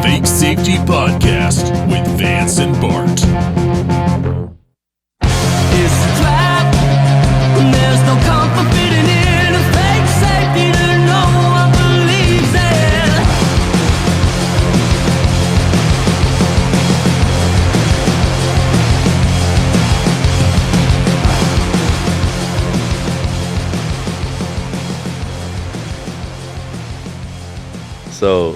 Bike Safety Podcast with Vance and Bart. It's a trap, and there's no comfort fitting in a fake safety that no one believes in. So,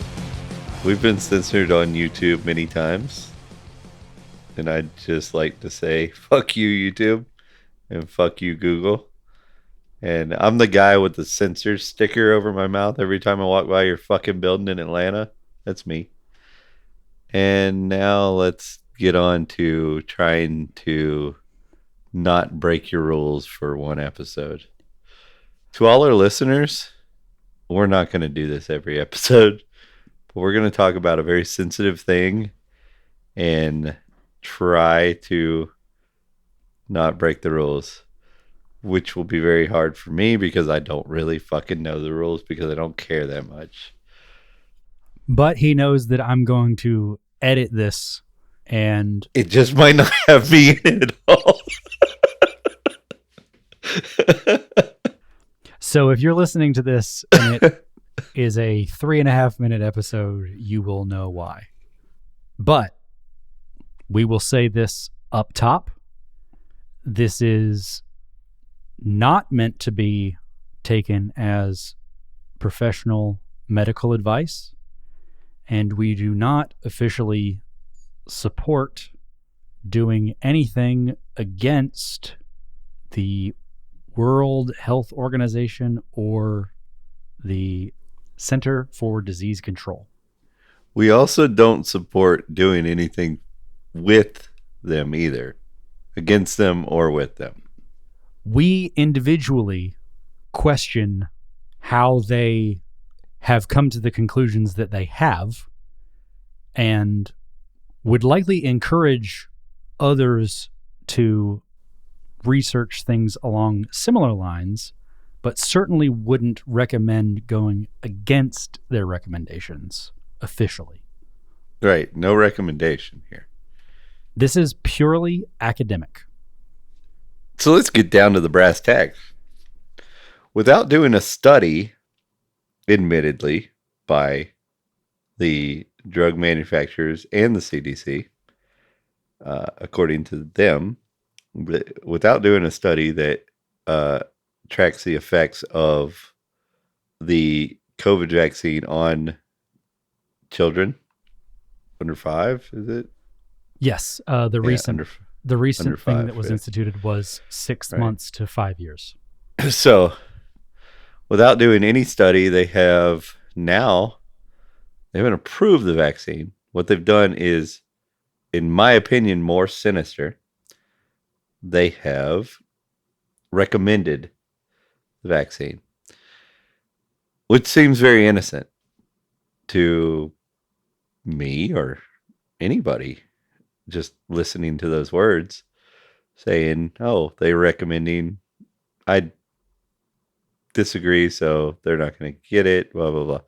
we've been censored on YouTube many times, and I'd just like to say, fuck you, YouTube, and fuck you, Google. And I'm the guy with the censor sticker over my mouth every time I walk by your fucking building in Atlanta. That's me. And now let's get on to trying to not break your rules for one episode. To all our listeners, we're not going to do this every episode, but we're going to talk about a very sensitive thing and try to not break the rules, which will be very hard for me because I don't really fucking know the rules because I don't care that much. But he knows that I'm going to edit this, and It just might not have me in it at all. so if you're listening to this and it is a 3.5 minute episode, you will know why. But we will say this up top. This is not meant to be taken as professional medical advice, and we do not officially support doing anything against the World Health Organization or the Center for Disease Control. We also don't support doing anything with them either, against them or with them. We individually question how they have come to the conclusions that they have, and would likely encourage others to research things along similar lines, but certainly wouldn't recommend going against their recommendations officially. Right. No recommendation here. This is purely academic. So let's get down to the brass tacks. Without doing a study, admittedly, by the drug manufacturers and the CDC, according to them, without doing a study that tracks the effects of the COVID vaccine on children under 5, is it? Yes, the recent under thing 5, that was yeah. instituted was 6 Right. months to 5 years. So, without doing any study, they haven't approved the vaccine. What they've done is, in my opinion, more sinister. They have recommended the vaccine, which seems very innocent to me or anybody just listening to those words saying, oh, they're recommending. I disagree, so they're not going to get it, blah, blah, blah.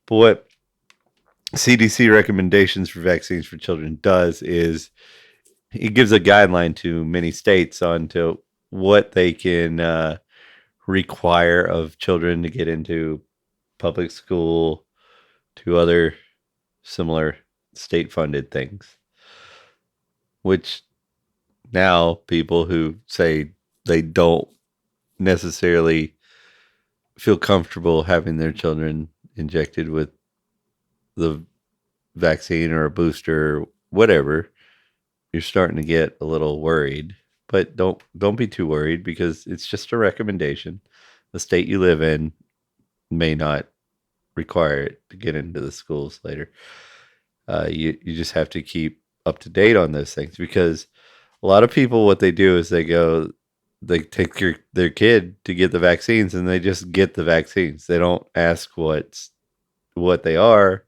But what CDC recommendations for vaccines for children does is it gives a guideline to many states on to what they can require of children to get into public school, to other similar state-funded things. Which now people who say they don't necessarily feel comfortable having their children injected with the vaccine or a booster or whatever, you're starting to get a little worried. But don't be too worried because it's just a recommendation. The state you live in may not require it to get into the schools later. You just have to keep up to date on those things because a lot of people, what they do is they take their kid to get the vaccines and they just get the vaccines. They don't ask what they are.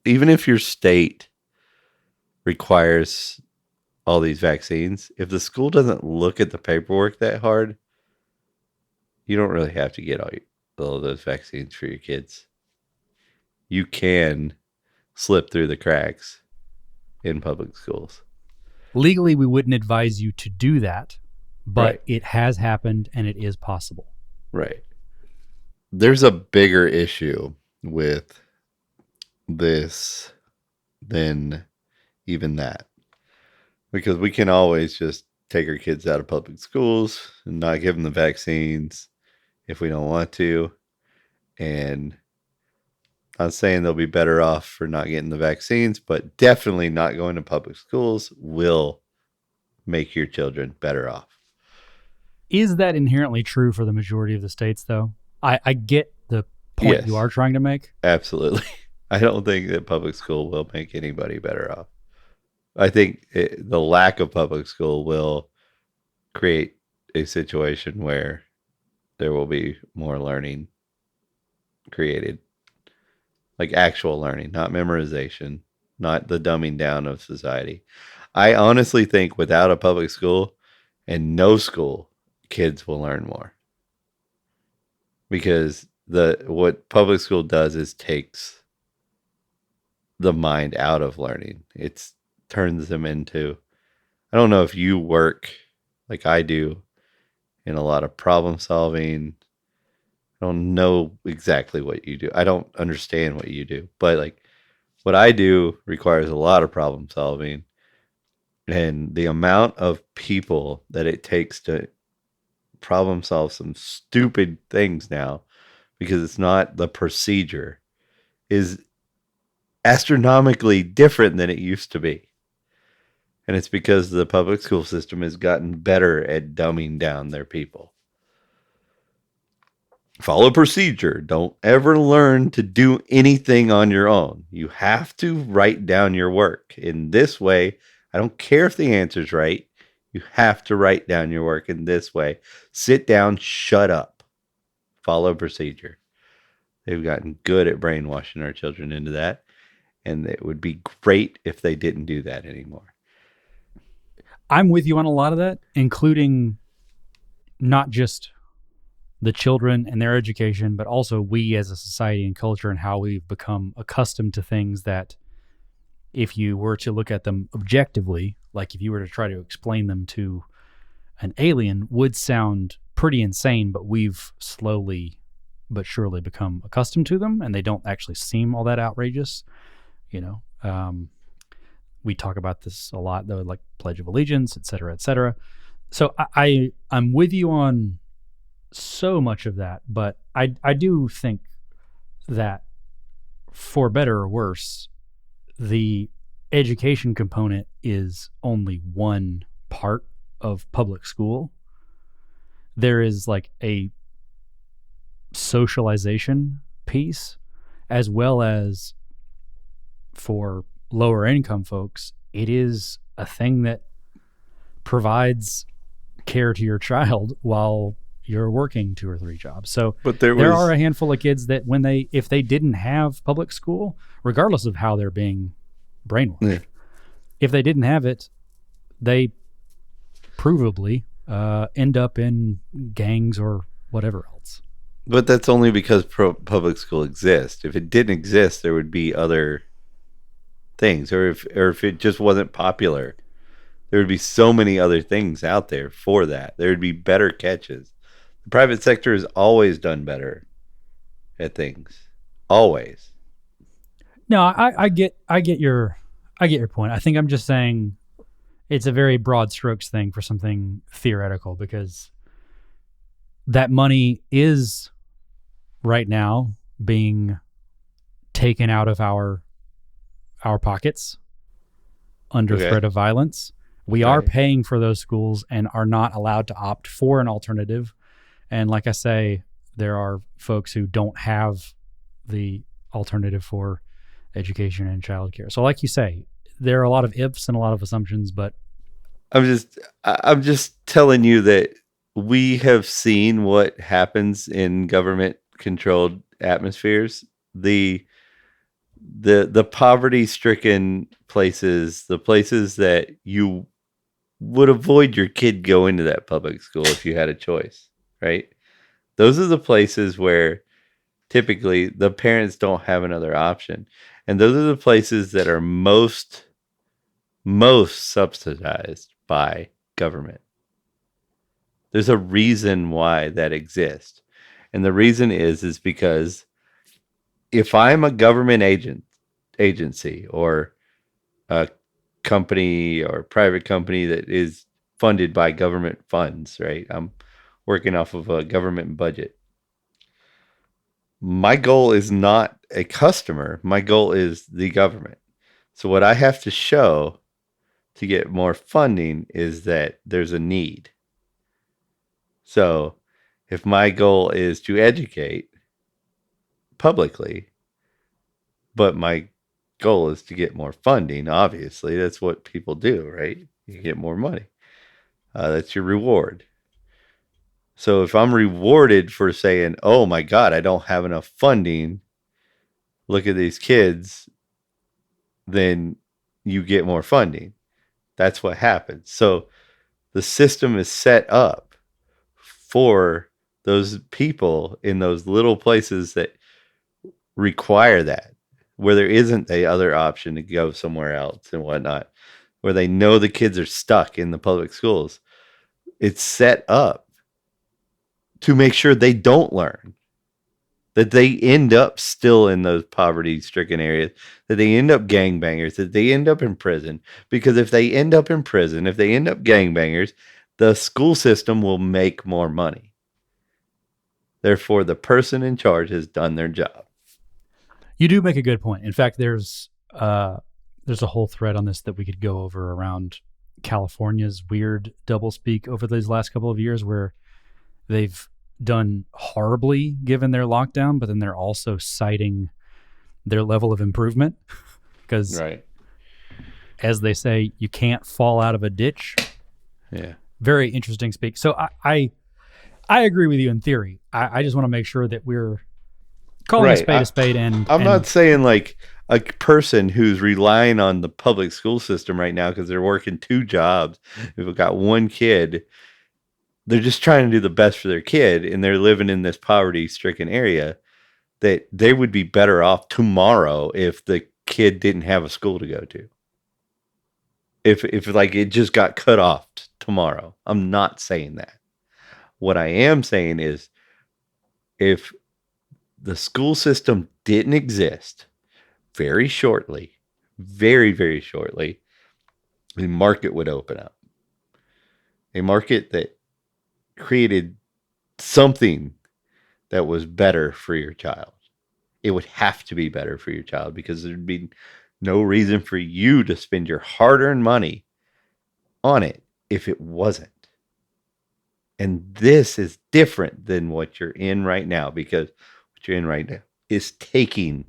Even if your state requires all these vaccines, if the school doesn't look at the paperwork that hard, you don't really have to get all those vaccines for your kids. You can slip through the cracks in public schools. Legally, we wouldn't advise you to do that, but Right. it has happened and it is possible. Right. There's a bigger issue with this than even that. Because we can always just take our kids out of public schools and not give them the vaccines if we don't want to. And I'm saying they'll be better off for not getting the vaccines, but definitely not going to public schools will make your children better off. Is that inherently true for the majority of the states, though? I get the point Yes. you are trying to make. Absolutely. I don't think that public school will make anybody better off. I think the lack of public school will create a situation where there will be more learning created. Like actual learning, not memorization, not the dumbing down of society. I honestly think without a public school and no school, kids will learn more. Because what public school does is takes the mind out of learning. It turns them into, I don't know if you work like I do in a lot of problem solving. I don't know exactly what you do. I don't understand what you do, but like what I do requires a lot of problem solving, and the amount of people that it takes to problem solve some stupid things now, because it's not the procedure, is astronomically different than it used to be. And it's because the public school system has gotten better at dumbing down their people. Follow procedure. Don't ever learn to do anything on your own. You have to write down your work. In this way, I don't care if the answer's right. You have to write down your work in this way. Sit down, shut up. Follow procedure. They've gotten good at brainwashing our children into that. And it would be great if they didn't do that anymore. I'm with you on a lot of that, including not just the children and their education, but also we as a society and culture and how we've become accustomed to things that if you were to look at them objectively, like if you were to try to explain them to an alien, would sound pretty insane, but we've slowly but surely become accustomed to them and they don't actually seem all that outrageous. You know, we talk about this a lot though, like Pledge of Allegiance, et cetera, et cetera. So I'm with you on so much of that, but I do think that for better or worse, the education component is only one part of public school. There is like a socialization piece, as well as for lower income folks, it is a thing that provides care to your child while you're working 2 or 3 jobs. So But there are a handful of kids that if they didn't have public school, regardless of how they're being brainwashed, if they didn't have it, they provably end up in gangs or whatever else. But that's only because public school exists. If it didn't exist, there would be other things, or if it just wasn't popular, there would be so many other things out there for that. There would be better catches. The private sector has always done better at things. Always. No, I get your point. I think I'm just saying it's a very broad strokes thing for something theoretical, because that money is right now being taken out of our pockets under threat of violence. We are paying for those schools and are not allowed to opt for an alternative. And like I say, there are folks who don't have the alternative for education and childcare. So like you say, there are a lot of ifs and a lot of assumptions, but I'm just telling you that we have seen what happens in government controlled atmospheres. The poverty stricken places, the places that you would avoid your kid going to that public school if you had a choice, right? Those are the places where typically the parents don't have another option. And those are the places that are most subsidized by government. There's a reason why that exists. And the reason is because if I'm a government agency or a company or private company that is funded by government funds, right? I'm working off of a government budget. My goal is not a customer. My goal is the government. So what I have to show to get more funding is that there's a need. So if my goal is to educate publicly, but my goal is to get more funding, obviously, that's what people do, right? You get more money. That's your reward. So if I'm rewarded for saying, oh my God, I don't have enough funding, look at these kids, then you get more funding. That's what happens. So the system is set up for those people in those little places that require that, where there isn't a other option to go somewhere else and whatnot, where they know the kids are stuck in the public schools. It's set up to make sure they don't learn, that they end up still in those poverty-stricken areas, that they end up gangbangers, that they end up in prison. Because if they end up in prison, if they end up gangbangers, the school system will make more money. Therefore, the person in charge has done their job. You do make a good point. In fact, there's a whole thread on this that we could go over around California's weird doublespeak over these last couple of years, where they've done horribly given their lockdown, but then they're also citing their level of improvement because, right, as they say, you can't fall out of a ditch. Yeah. Very interesting speak. So I agree with you in theory. I just want to make sure that we're calling a spade. And I'm not saying like a person who's relying on the public school system right now because they're working 2 jobs. If they've got 1 kid, they're just trying to do the best for their kid, and they're living in this poverty-stricken area, that they would be better off tomorrow if the kid didn't have a school to go to. If like it just got cut off tomorrow. I'm not saying that. What I am saying is if the school system didn't exist very shortly, very, very shortly, the market would open up. A market that created something that was better for your child. It would have to be better for your child because there'd be no reason for you to spend your hard-earned money on it if it wasn't. And this is different than what you're in right now, because what you're in right now is taking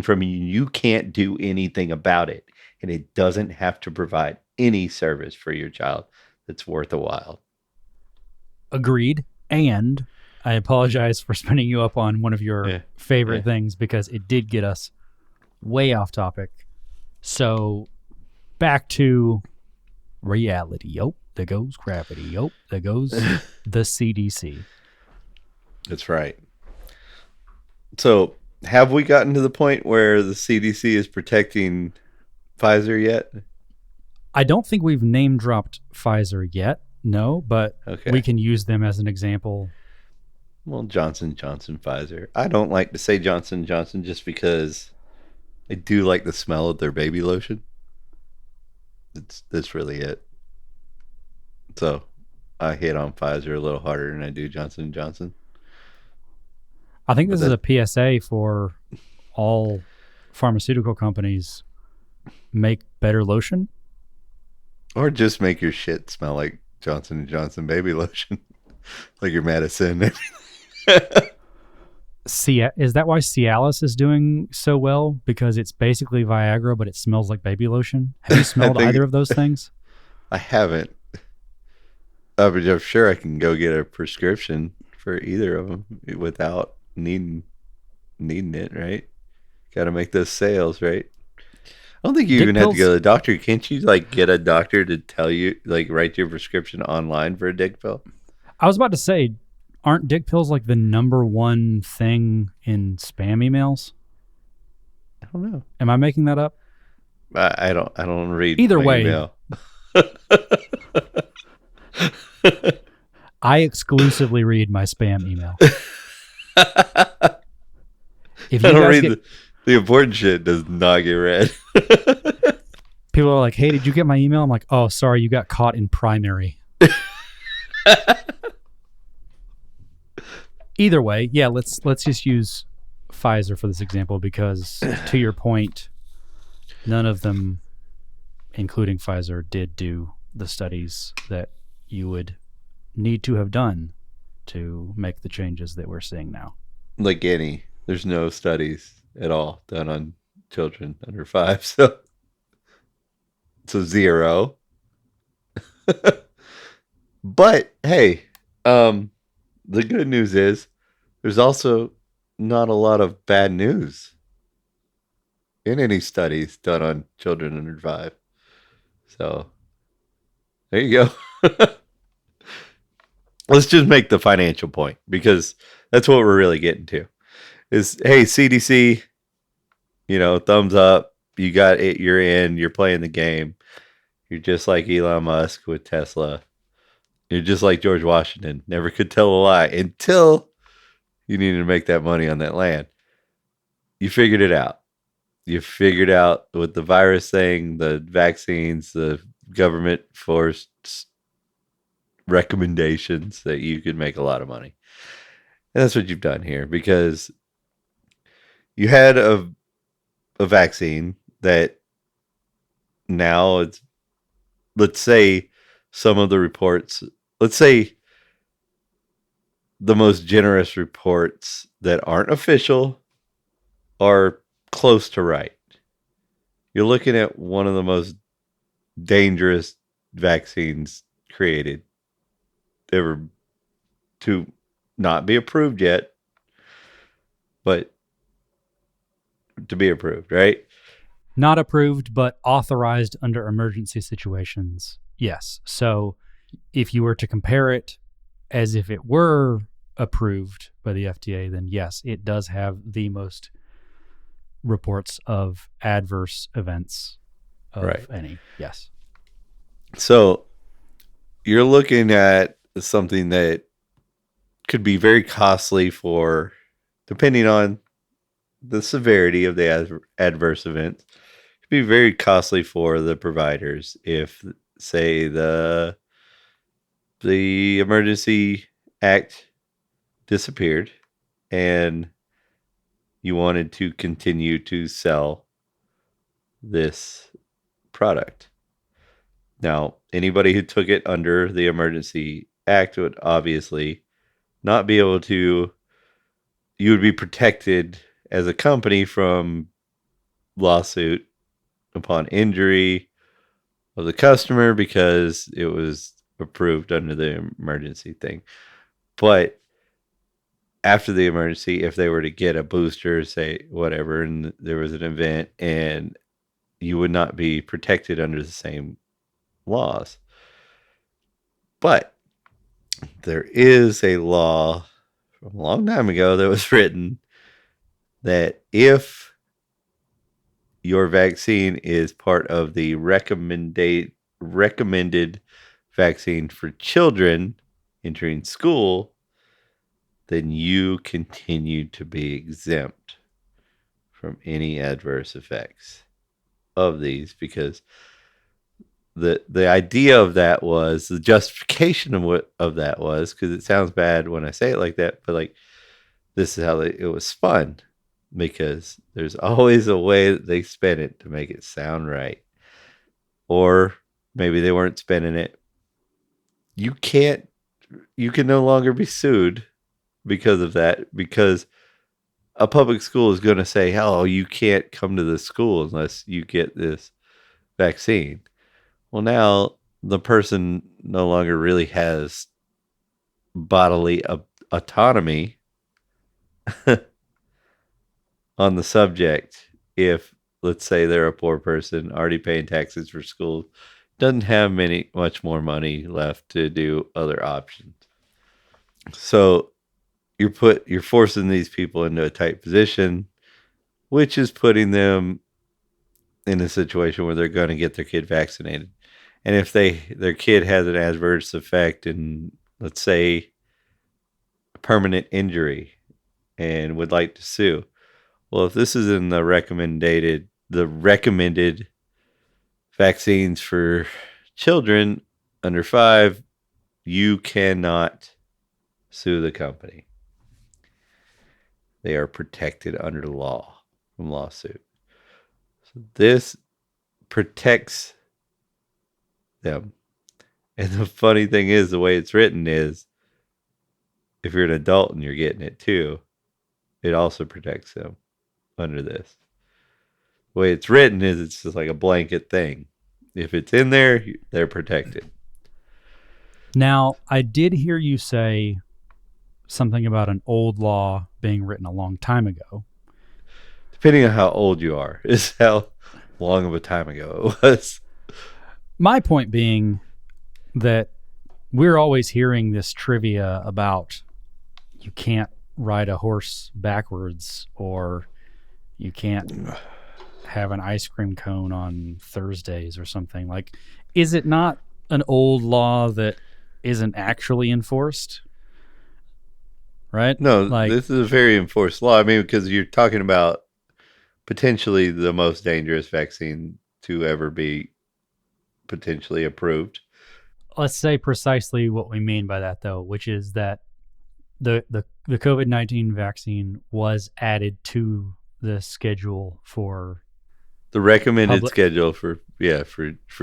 from you. You can't do anything about it. And it doesn't have to provide any service for your child that's worth a while. Agreed. And I apologize for spinning you up on one of your favorite things, because it did get us way off topic. So back to reality. Yup, there goes gravity. Yup, there goes the CDC. That's right. So have we gotten to the point where the CDC is protecting Pfizer yet? I don't think we've name dropped Pfizer yet. No, but we can use them as an example. Well, Johnson & Johnson, Pfizer. I don't like to say Johnson & Johnson just I do like the smell of their baby lotion. That's really it. So I hit on Pfizer a little harder than I do Johnson & Johnson. I think this is a PSA for all pharmaceutical companies. Make better lotion. Or just make your shit smell like Johnson & Johnson baby lotion. Like your medicine. Is that why Cialis is doing so well? Because it's basically Viagra, but it smells like baby lotion. Have you smelled either of those things? I haven't. But I'm sure I can go get a prescription for either of them without needing it, right? Got to make those sales, right? I don't think you even have to go to the doctor. Can't you like get a doctor to tell you, like write your prescription online for a dick pill? I was about to say, Aren't dick pills like the number one thing in spam emails? I don't know. Am I making that up? I don't read Either my way. email. I exclusively read my spam email. If I you don't guys read the important shit does not get read. people are like, "Hey, did you get my email?" I'm like, "Oh, sorry, you got caught in primary." Either way, yeah, let's just use Pfizer for this example because to your point, none of them, including Pfizer, did do the studies that you would need to have done to make the changes that we're seeing now. Like there's no studies at all done on children under 5, so 0. But hey, the good news is there's also not a lot of bad news in any studies done on children under 5. So there you go. Let's just make the financial point because that's what we're really getting to. Is hey, CDC, thumbs up. You got it. You're in. You're playing the game. You're just like Elon Musk with Tesla. You're just like George Washington. Never could tell a lie until you needed to make that money on that land. You figured it out. You figured out with the virus thing, the vaccines, the government forced recommendations that you could make a lot of money. And that's what you've done here because you had a vaccine that now it's, let's say some of the reports, let's say the most generous reports that aren't official are close to right. You're looking at one of the most dangerous vaccines created ever to not be approved yet, but to be approved, right? Not approved, but authorized under emergency situations. Yes. So if you were to compare it as if it were approved by the FDA, then yes, it does have the most reports of adverse events of Right. any. Yes. So you're looking at something that could be very costly for, depending on the severity of the adverse events, could be very costly for the providers if, say, the Emergency Act disappeared and you wanted to continue to sell this product. Now, anybody who took it under the Emergency Act would obviously not be able to, you would be protected as a company from lawsuit upon injury of the customer because it was approved under the emergency thing. But after the emergency, if they were to get a booster, say whatever, and there was an event and you would not be protected under the same laws. But there is a law from a long time ago that was written that if your vaccine is part of the recommended vaccine for children entering school, then you continue to be exempt from any adverse effects of these, because the idea of that was, the justification of that was, because it sounds bad when I say it like that, but like this is how it was spun, because there's always a way that they spin it to make it sound right. Or maybe they weren't spinning it. You can no longer be sued because of that, because a public school is going to say, oh, you can't come to this school unless you get this vaccine. Well, now the person no longer really has bodily autonomy on the subject. If, let's say, they're a poor person already paying taxes for school, doesn't have much more money left to do other options. So you're forcing these people into a tight position, which is putting them in a situation where they're going to get their kid vaccinated. And if their kid has an adverse effect and, let's say, a permanent injury and would like to sue, well, if this is in the recommended vaccines for children under 5, you cannot sue the company. They are protected under the law from lawsuit. So this protects them. And the funny thing is, the way it's written is, if you're an adult and you're getting it too, it also protects them under this. The way it's written is, it's just like a blanket thing. If it's in there, they're protected. Now, I did hear you say something about an old law being written a long time ago. Depending on how old you are, is how long of a time ago it was. My point being that we're always hearing this trivia about you can't ride a horse backwards, or you can't have an ice cream cone on Thursdays or something. Like, is it not an old law that isn't actually enforced? Right? No, like, this is a very enforced law. I mean, because you're talking about potentially the most dangerous vaccine to ever be potentially approved. let's say precisely what we mean by that, though, which is that the COVID-19 vaccine was added to the schedule for The recommended Public- schedule for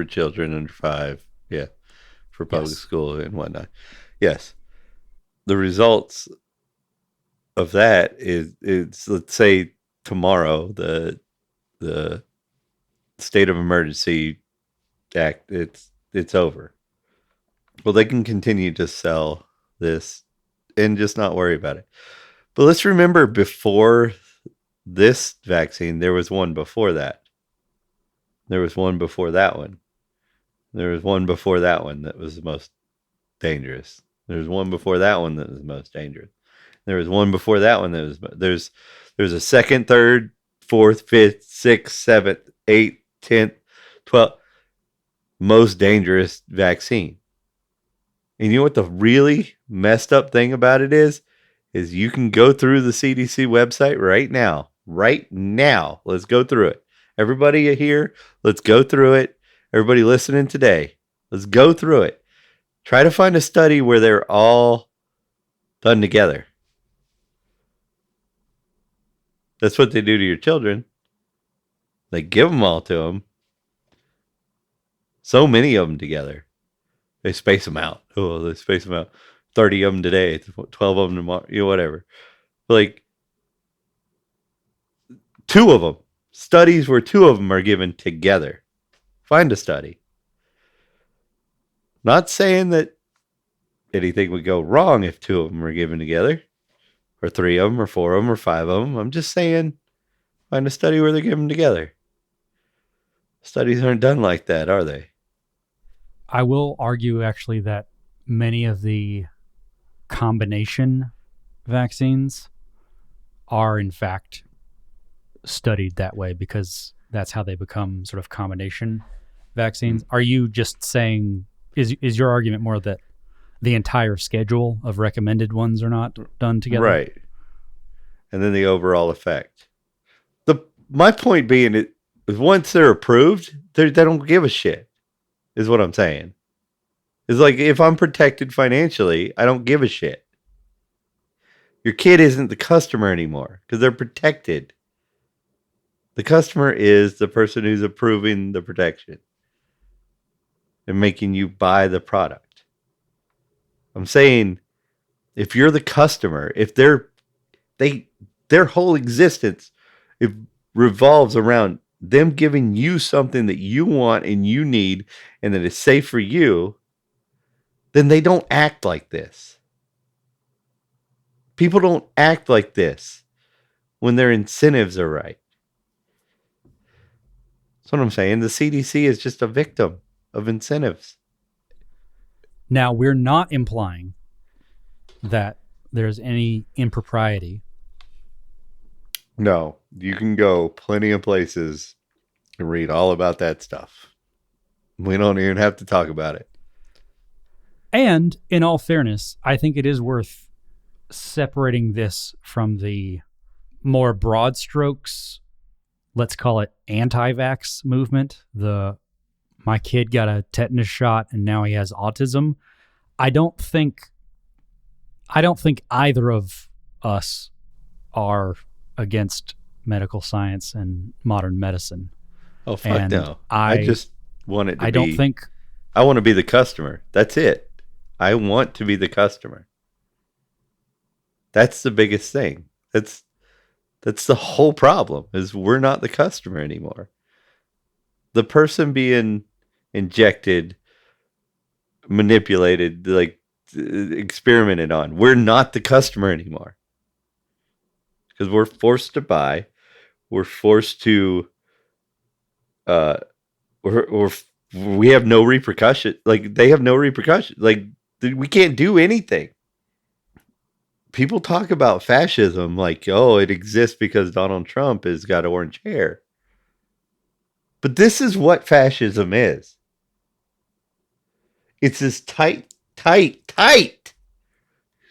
children under 5, for public Yes. school and whatnot. Yes, the results of that is let's say tomorrow the state of emergency act it's over. Well, they can continue to sell this and just not worry about it. But let's remember, before this vaccine, there was one before that. There was one before that one. There was one before that one that was the most dangerous. There was one before that one that was the most dangerous. There was one before that one that was there's a second, third, fourth, fifth, sixth, seventh, eighth, 10th, 12th most dangerous vaccine. And you know what the really messed up thing about it is you can go through the CDC website right now. Right now. Let's go through it. Everybody here, let's go through it. Everybody listening today, let's go through it. Try to find a study where they're all done together. That's what they do to your children. They give them all to them. So many of them together. They space them out. Oh, they space them out. 30 of them today, 12 of them tomorrow, whatever. Like, 2 of them. Studies where 2 of them are given together. Find a study. Not saying that anything would go wrong if 2 of them are given together, or 3 of them, or 4 of them, or 5 of them. I'm just saying, find a study where they're given together. Studies aren't done like that, are they? I will argue actually that many of the combination vaccines are in fact studied that way, because that's how they become sort of combination vaccines. Are you just saying, is your argument more that the entire schedule of recommended ones are not done together? Right. And then the overall effect. My point being is, once they're approved, they don't give a shit, is what I'm saying. It's like, if I'm protected financially, I don't give a shit. Your kid isn't the customer anymore because they're protected. The customer is the person who's approving the protection and making you buy the product. I'm saying, if you're the customer, if their whole existence revolves around them giving you something that you want and you need and that is safe for you, then they don't act like this. People don't act like this when their incentives are right. That's what I'm saying. The CDC is just a victim of incentives. Now, we're not implying that there's any impropriety. No, you can go plenty of places and read all about that stuff. We don't even have to talk about it. And in all fairness, I think it is worth separating this from the more broad strokes, let's call it anti-vax movement. My kid got a tetanus shot and now he has autism. I don't think either of us are against medical science and modern medicine. Oh, fuck And no. I just want it to I be... don't think... I want to be the customer. That's it. I want to be the customer. That's the biggest thing. That's the whole problem, is we're not the customer anymore. The person being injected, manipulated, like experimented on, we're not the customer anymore. Because we're forced to buy. We're forced to... we have no repercussion. Like, they have no repercussion. Like, we can't do anything. People talk about fascism like, oh, it exists because Donald Trump has got orange hair. But this is what fascism is. It's this tight,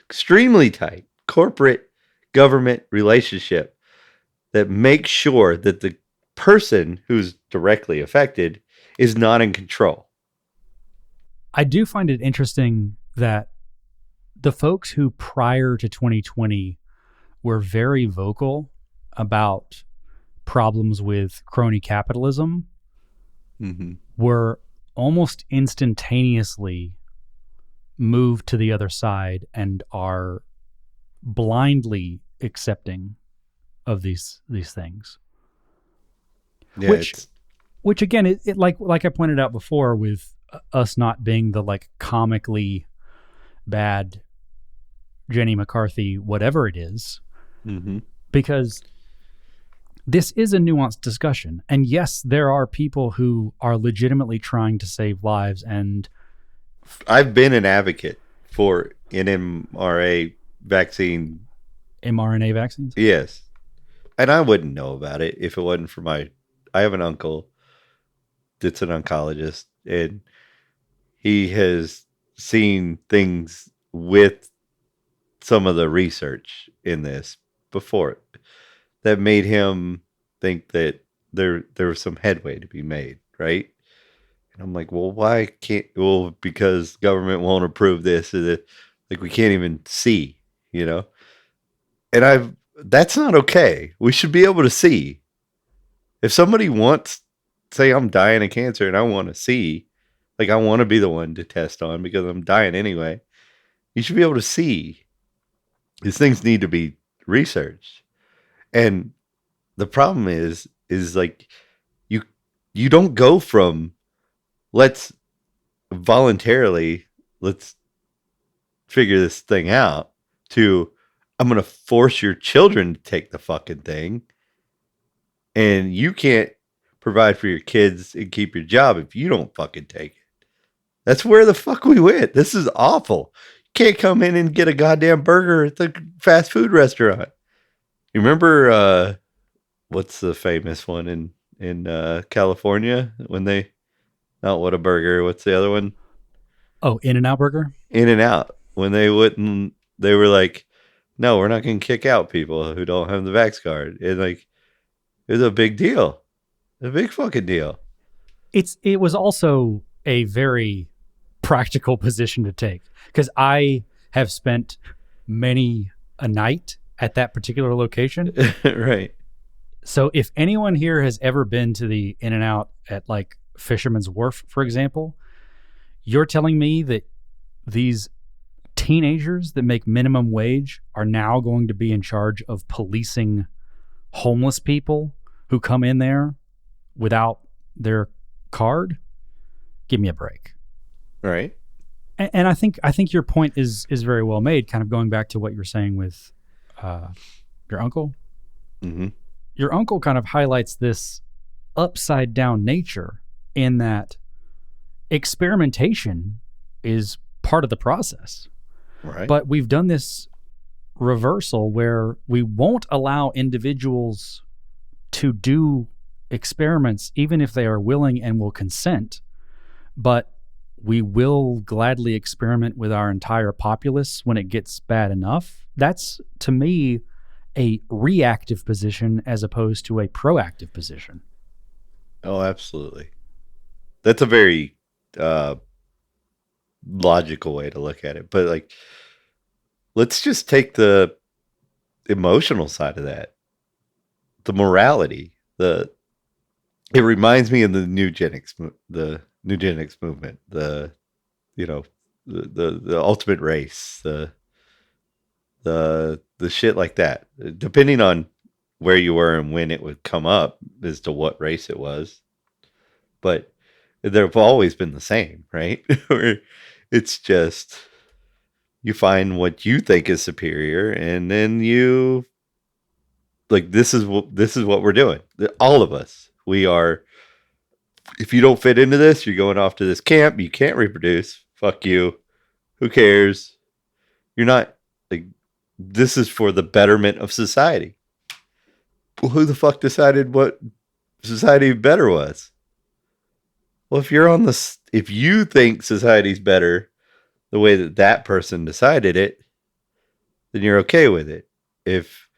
extremely tight corporate government relationship that makes sure that the person who's directly affected is not in control. I do find it interesting that the folks who prior to 2020 were very vocal about problems with crony capitalism were almost instantaneously moved to the other side and are blindly accepting of these things. Yeah, Which again, it like I pointed out before, with us not being the like comically bad Jenny McCarthy, whatever it is, because this is a nuanced discussion. And yes, there are people who are legitimately trying to save lives. And I've been an advocate for NMRA vaccine. mRNA vaccines? Yes. And I wouldn't know about it if it wasn't for I have an uncle that's an oncologist, and he has seen things with some of the research in this before that made him think that there was some headway to be made, right? And I'm like, well, why can't? Well, because government won't approve this, or that, like, we can't even see, you know. And that's not okay. We should be able to see. If somebody wants, say, I'm dying of cancer, and I want to see, like, I want to be the one to test on because I'm dying anyway. You should be able to see. These things need to be researched. And the problem is like, you don't go from let's figure this thing out to I'm going to force your children to take the fucking thing, and you can't provide for your kids and keep your job if you don't fucking take it. That's where the fuck we went. This is awful. You can't come in and get a goddamn burger at the fast food restaurant. You remember what's the famous one in California when they not Whataburger, what's the other one? Oh, In-N-Out Burger? In-N-Out. When they were like, no, we're not going to kick out people who don't have the Vax card. And like, it was a big deal. A big fucking deal. It was also a very practical position to take, because I have spent many a night at that particular location. Right. So if anyone here has ever been to the In-N-Out at like Fisherman's Wharf, for example, you're telling me that these teenagers that make minimum wage are now going to be in charge of policing homeless people who come in there without their card? Give me a break. Right. And I think your point is very well made, kind of going back to what you were saying with your uncle. Mm-hmm. Your uncle kind of highlights this upside down nature in that experimentation is part of the process. Right. But we've done this reversal where we won't allow individuals to do experiments, even if they are willing and will consent, but we will gladly experiment with our entire populace when it gets bad enough. That's, to me, a reactive position as opposed to a proactive position. Oh, absolutely. That's a very logical way to look at it. But like, let's just take the emotional side of that, the morality. It reminds me of the eugenics movement. The the ultimate race. The shit like that. Depending on where you were and when it would come up as to what race it was, but they've always been the same, right? It's just you find what you think is superior, and then you like this is what we're doing. All of us, we are. If you don't fit into this, you're going off to this camp. You can't reproduce. Fuck you. Who cares? You're not like this is for the betterment of society. Well, who the fuck decided what society better was? Well, if if you think society's better the way that person decided it, then you're okay with it. If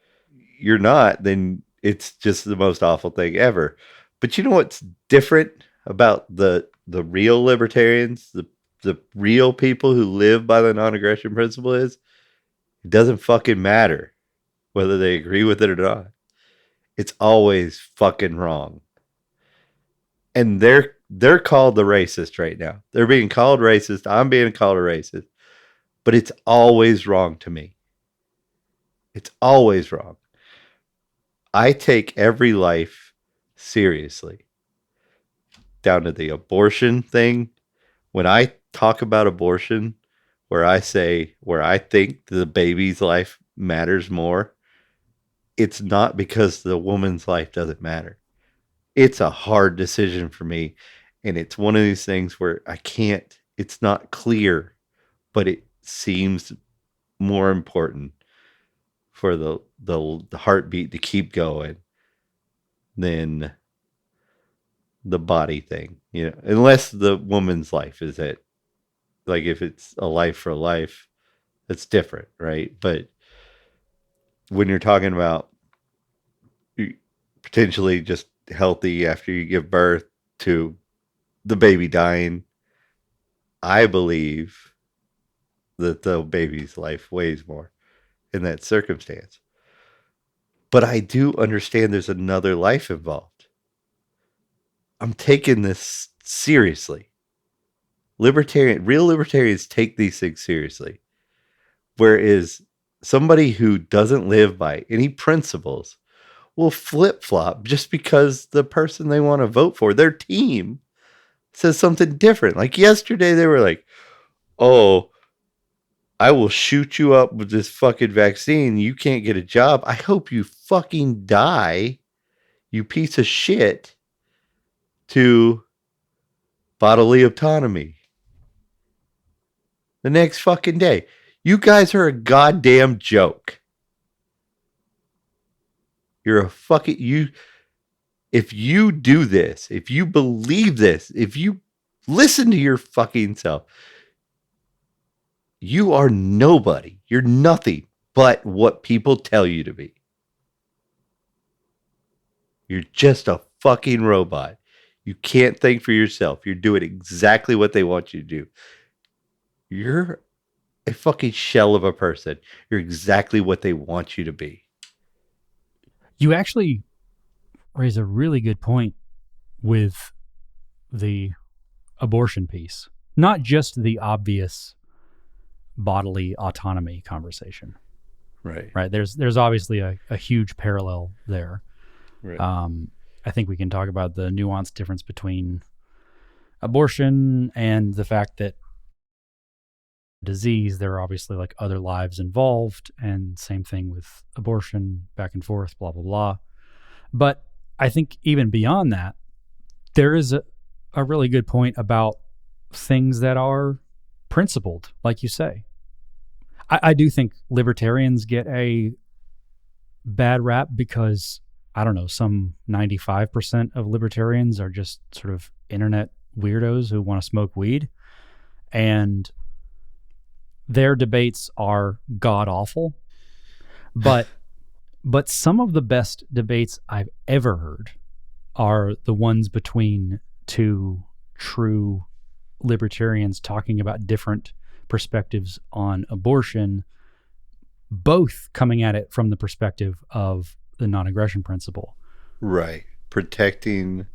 you're not, then it's just the most awful thing ever. But you know what's different about the real libertarians, the real people who live by the non-aggression principle is it doesn't fucking matter whether they agree with it or not. It's always fucking wrong. And they're called the racist right now. They're being called racist. I'm being called a racist. But it's always wrong to me. It's always wrong. I take every life seriously. Down to the abortion thing. When I talk about abortion, where I think the baby's life matters more, it's not because the woman's life doesn't matter. It's a hard decision for me. And it's one of these things where it's not clear, but it seems more important for the heartbeat to keep going than the body thing, unless the woman's life is it. Like if it's a life for life, that's different, right? But when you're talking about potentially just healthy after you give birth to the baby dying, I believe that the baby's life weighs more in that circumstance. But I do understand there's another life involved. I'm taking this seriously. Real libertarians take these things seriously. Whereas somebody who doesn't live by any principles will flip-flop just because the person they want to vote for, their team, says something different. Like yesterday they were like, oh, I will shoot you up with this fucking vaccine. You can't get a job. I hope you fucking die, you piece of shit, to bodily autonomy. The next fucking day. You guys are a goddamn joke. You're a fucking... If you do this, if you believe this, if you listen to your fucking self, you are nobody. You're nothing but what people tell you to be. You're just a fucking robot. You can't think for yourself. You're doing exactly what they want you to do. You're a fucking shell of a person. You're exactly what they want you to be. You actually raise a really good point with the abortion piece. Not just the obvious bodily autonomy conversation. Right. There's obviously a huge parallel there. Right. I think we can talk about the nuanced difference between abortion and the fact that disease, there are obviously like other lives involved, and same thing with abortion, back and forth, blah, blah, blah. But I think even beyond that, there is a really good point about things that are principled, like you say. I do think libertarians get a bad rap because, I don't know, some 95% of libertarians are just sort of internet weirdos who want to smoke weed. And their debates are god awful. But some of the best debates I've ever heard are the ones between two true libertarians talking about different perspectives on abortion, both coming at it from the perspective of the non-aggression principle. Right. Protecting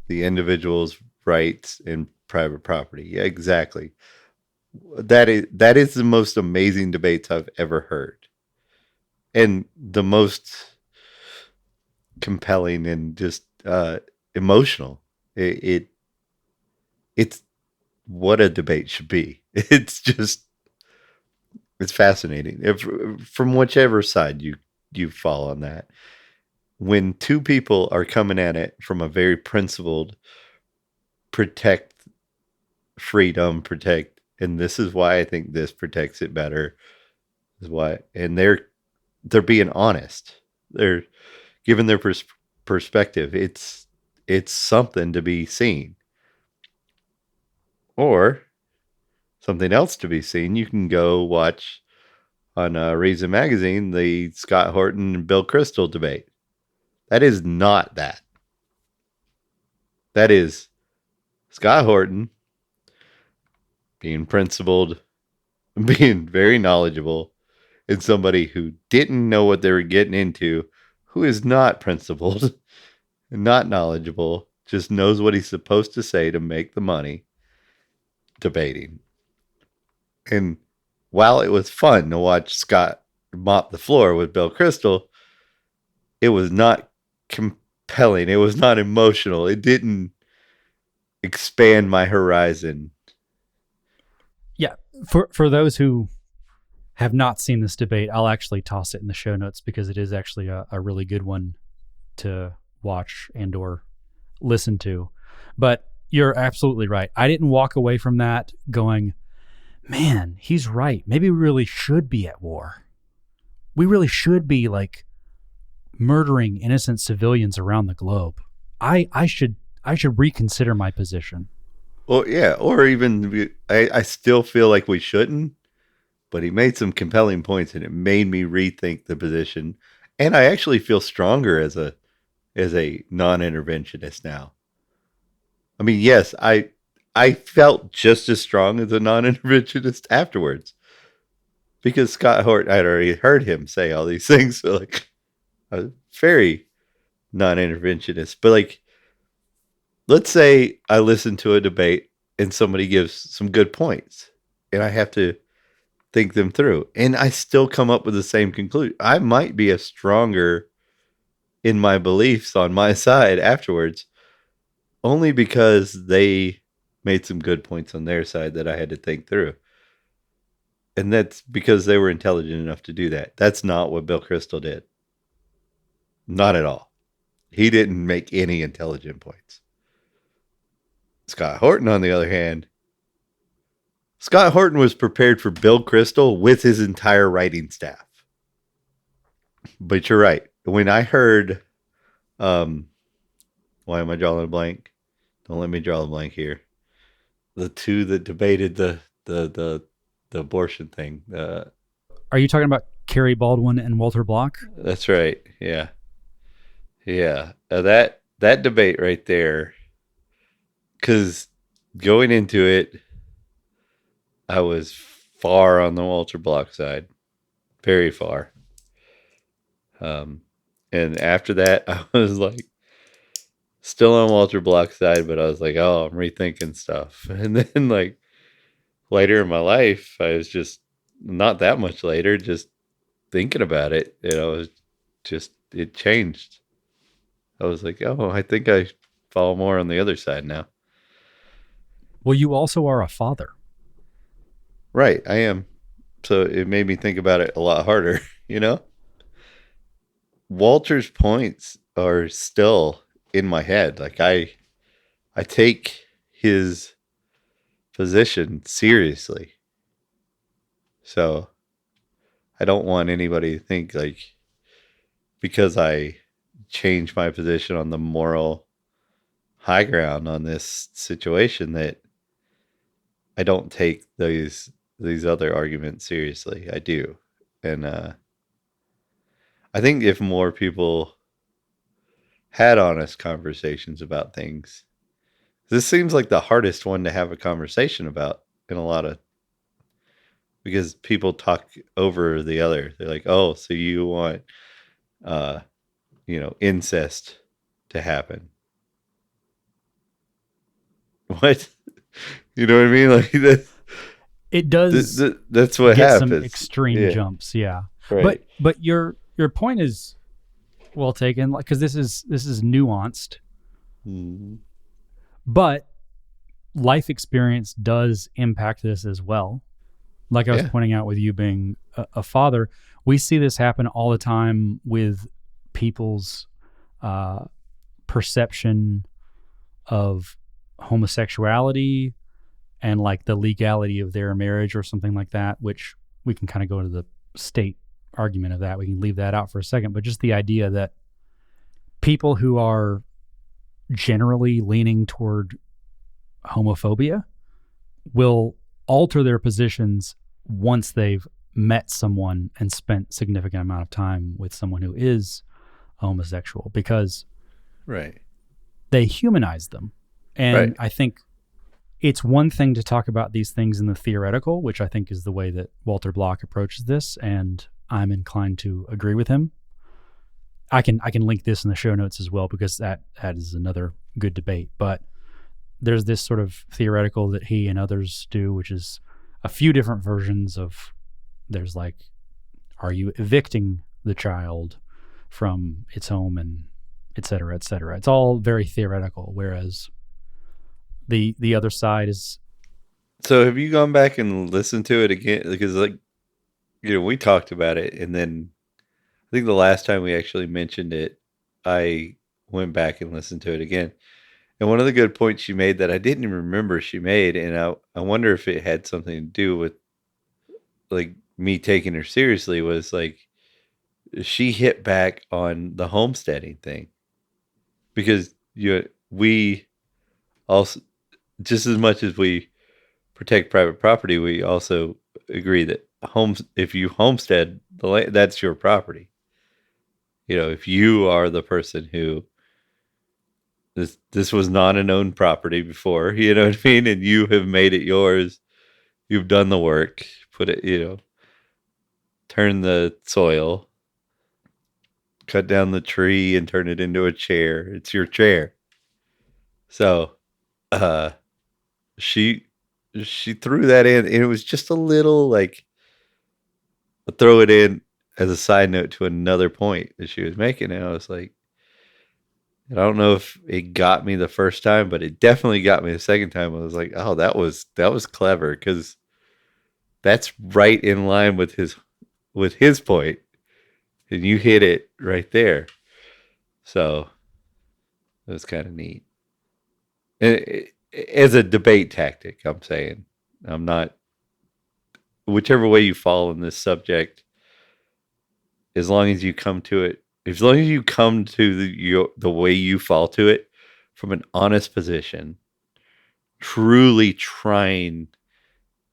the individual's rights and private property. Yeah, exactly. That is the most amazing debates I've ever heard. And the most compelling and just emotional. It's what a debate should be. It's fascinating. From whichever side you fall on that. When two people are coming at it from a very principled, protect freedom, and this is why I think this protects it better. Is why, and they're being honest. They're giving their perspective. It's something to be seen. Or something else to be seen. You can go watch on Reason Magazine the Scott Horton and Bill Kristol debate. That is not that. That is Scott Horton being principled, being very knowledgeable, and somebody who didn't know what they were getting into, who is not principled, not knowledgeable, just knows what he's supposed to say to make the money, debating. And while it was fun to watch Scott mop the floor with Bill Kristol, it was not compelling. It was not emotional. It didn't expand my horizon. Yeah. For those who have not seen this debate, I'll actually toss it in the show notes because it is actually a really good one to watch and or listen to. But you're absolutely right. I didn't walk away from that going, man, he's right. Maybe we really should be at war. We really should be like murdering innocent civilians around the globe. I should reconsider my position. Well, yeah, or even I still feel like we shouldn't, but he made some compelling points and it made me rethink the position. And I actually feel stronger as a non-interventionist now. I mean, yes, I felt just as strong as a non-interventionist afterwards because Scott Horton, I'd already heard him say all these things. So like, I was very non-interventionist. But like, let's say I listen to a debate and somebody gives some good points and I have to think them through and I still come up with the same conclusion. I might be a stronger in my beliefs on my side afterwards, only because they made some good points on their side that I had to think through. And that's because they were intelligent enough to do that. That's not what Bill Kristol did. Not at all. He didn't make any intelligent points. Scott Horton, on the other hand, Scott Horton was prepared for Bill Kristol with his entire writing staff. But you're right. When I heard, why am I drawing a blank? Don't let me draw a blank here. The two that debated the abortion thing. Are you talking about Kerry Baldwin and Walter Block? That's right. Yeah. Yeah. That debate right there, because going into it, I was far on the Walter Block side, very far. And after that, I was like still on Walter Block's side, but I was like, oh, I'm rethinking stuff. And then like later in my life, I was just not that much later, just thinking about it. You know, it changed. I was like, oh, I think I fall more on the other side now. Well, you also are a father. Right, I am. So it made me think about it a lot harder, you know? Walter's points are still in my head. Like I take his position seriously. So I don't want anybody to think like because I changed my position on the moral high ground on this situation that I don't take these other arguments seriously. I do. And I think if more people had honest conversations about things, this seems like the hardest one to have a conversation about in a lot of because people talk over the other. They're like, "Oh, so you want incest to happen." What? You know what I mean? Like It does that's what get happens. some extreme jumps, yeah. Right. But your point is well taken, like because this is nuanced, but life experience does impact this as well. Like I was pointing out with you being a father, we see this happen all the time with people's perception of homosexuality and like the legality of their marriage or something like that, which we can kind of go to the state argument of that. We can leave that out for a second, but just the idea that people who are generally leaning toward homophobia will alter their positions once they've met someone and spent significant amount of time with someone who is homosexual because they humanize them. And I think it's one thing to talk about these things in the theoretical, which I think is the way that Walter Block approaches this, and I'm inclined to agree with him. I can link this in the show notes as well because that is another good debate. But there's this sort of theoretical that he and others do, which is a few different versions of. There's like, are you evicting the child from its home and et cetera, et cetera. It's all very theoretical, whereas the other side is. So have you gone back and listened to it again? Because we talked about it, and then I think the last time we actually mentioned it, I went back and listened to it again. And one of the good points she made that I didn't even remember she made, and I wonder if it had something to do with like me taking her seriously, was like she hit back on the homesteading thing. Because we also, just as much as we protect private property, we also agree that if you homestead the land, that's your property. If you are the person who this was not an owned property before, you know what I mean, and you have made it yours, you've done the work, put it, turn the soil, cut down the tree and turn it into a chair. It's your chair. So, she threw that in, and it was just a little like, I'll throw it in as a side note to another point that she was making. And I was like, I don't know if it got me the first time, but it definitely got me the second time. I was like, oh, that was clever, because that's right in line with his point, and you hit it right there. So it was kind of neat. And as a debate tactic, I'm saying, I'm not, whichever way you fall in this subject, as long as you come to it, as long as you come to the way you fall to it from an honest position, truly trying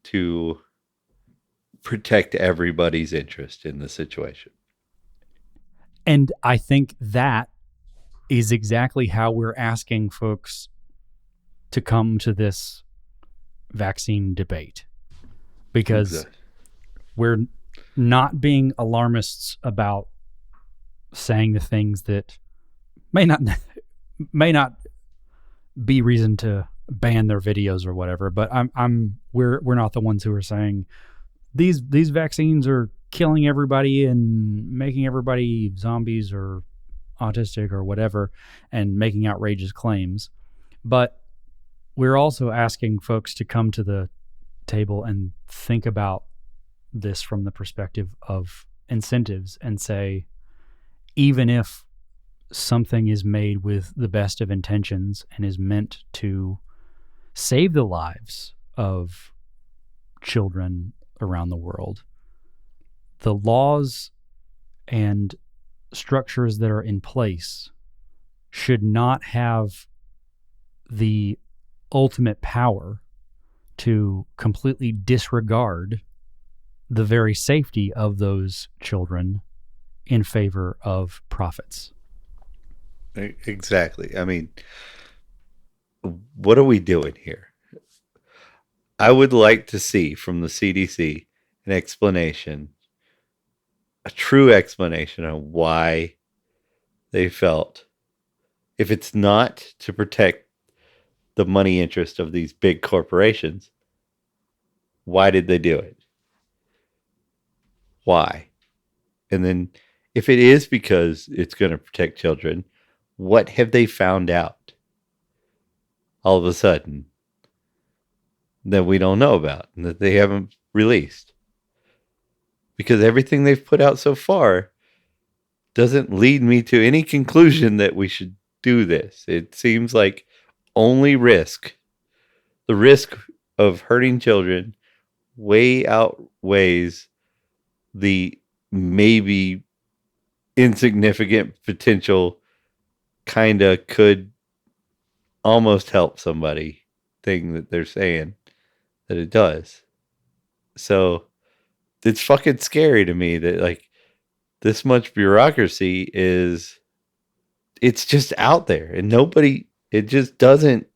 to protect everybody's interest in the situation. And I think that is exactly how we're asking folks to come to this vaccine debate, because we're not being alarmists about saying the things that may not be reason to ban their videos or whatever. But we're not the ones who are saying these vaccines are killing everybody and making everybody zombies or autistic or whatever and making outrageous claims. But we're also asking folks to come to the table and think about this from the perspective of incentives and say, even if something is made with the best of intentions and is meant to save the lives of children around the world, the laws and structures that are in place should not have the ultimate power to completely disregard the very safety of those children in favor of profits. Exactly. I mean, what are we doing here? I would like to see from the CDC an explanation, a true explanation on why they felt, if it's not to protect the money interest of these big corporations, why did they do it? Why? And then if it is because it's going to protect children, what have they found out all of a sudden that we don't know about and that they haven't released? Because everything they've put out so far doesn't lead me to any conclusion that we should do this. It seems like only the risk of hurting children way outweighs the maybe insignificant potential kind of could almost help somebody thing that they're saying that it does. So it's fucking scary to me that like this much bureaucracy it's just out there and it just doesn't,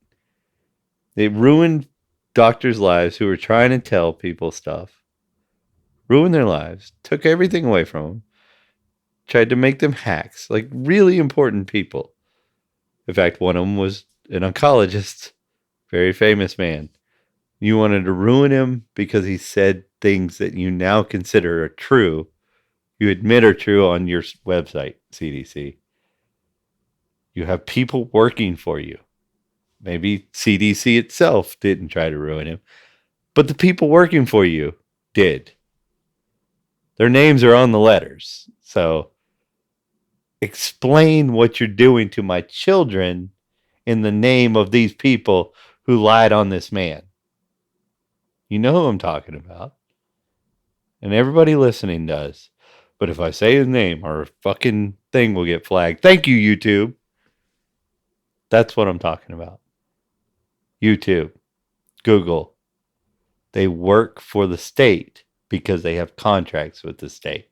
it ruined doctors' lives who were trying to tell people stuff, ruined their lives, took everything away from them, tried to make them hacks, like really important people. In fact, one of them was an oncologist, very famous man. You wanted to ruin him because he said things that you now consider are true, you admit are true on your website, CDC. You have people working for you. Maybe CDC itself didn't try to ruin him, but the people working for you did. Their names are on the letters. So explain what you're doing to my children in the name of these people who lied on this man. You know who I'm talking about. And everybody listening does. But if I say his name, our fucking thing will get flagged. Thank you, YouTube. That's what I'm talking about. YouTube, Google. They work for the state because they have contracts with the state.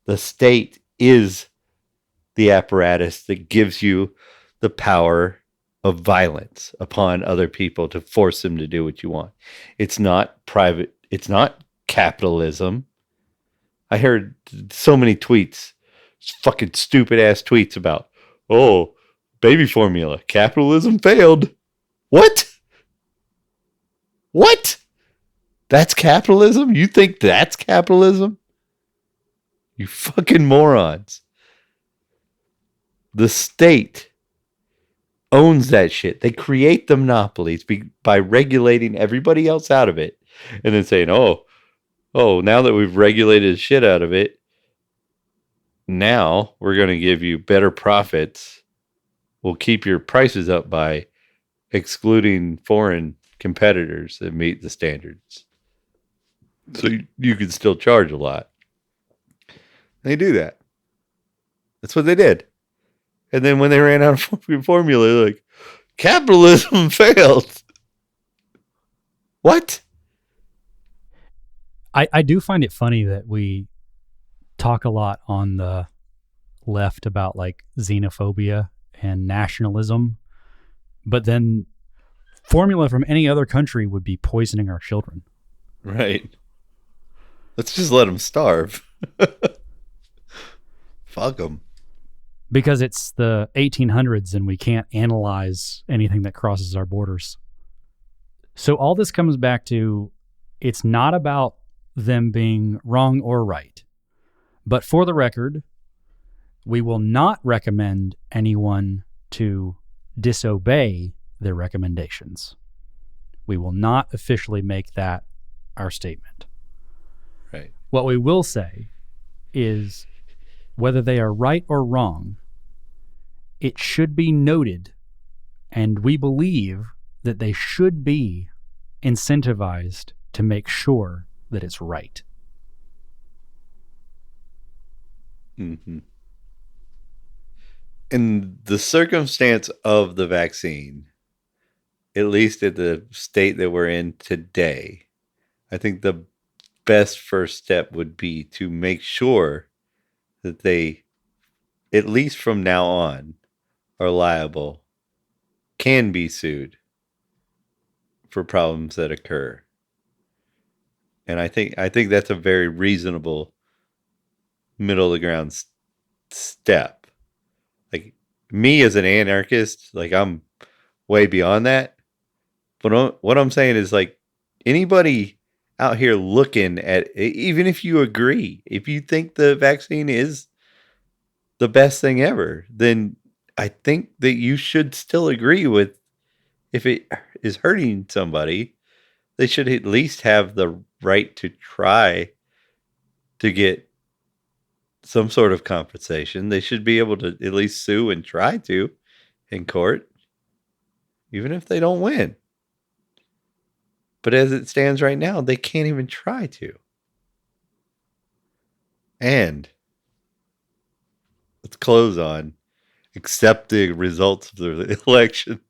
The state is the apparatus that gives you the power of violence upon other people to force them to do what you want. It's not private. It's not capitalism. I heard so many tweets, fucking stupid ass tweets about, oh, baby formula, capitalism failed. What? What? That's capitalism? You think that's capitalism? You fucking morons. The state owns that shit. They create the monopolies by regulating everybody else out of it and then saying, oh, now that we've regulated the shit out of it, now we're going to give you better profits. We'll keep your prices up by excluding foreign competitors that meet the standards. So you can still charge a lot. They do that. That's what they did. And then when they ran out of formula, they're like, capitalism failed. What? I do find it funny that we talk a lot on the left about like xenophobia and nationalism, but then formula from any other country would be poisoning our children. Right. Let's just let them starve. Fuck them. Because it's the 1800s and we can't analyze anything that crosses our borders. So all this comes back to, it's not about them being wrong or right. But for the record, we will not recommend anyone to disobey their recommendations. We will not officially make that our statement. Right. What we will say is, whether they are right or wrong, it should be noted, and we believe that they should be incentivized to make sure that it's right. Mm-hmm. In the circumstance of the vaccine, at least at the state that we're in today, I think the best first step would be to make sure that they, at least from now on, are liable, can be sued for problems that occur. And I think that's a very reasonable middle of the ground step. Like me as an anarchist, like I'm way beyond that. But what I'm saying is like anybody out here looking at, even if you agree, if you think the vaccine is the best thing ever, then I think that you should still agree with, if it is hurting somebody, they should at least have the right to try to get some sort of compensation. They should be able to at least sue and try to in court, even if they don't win. But as it stands right now, they can't even try to. And let's close on accept the results of the election.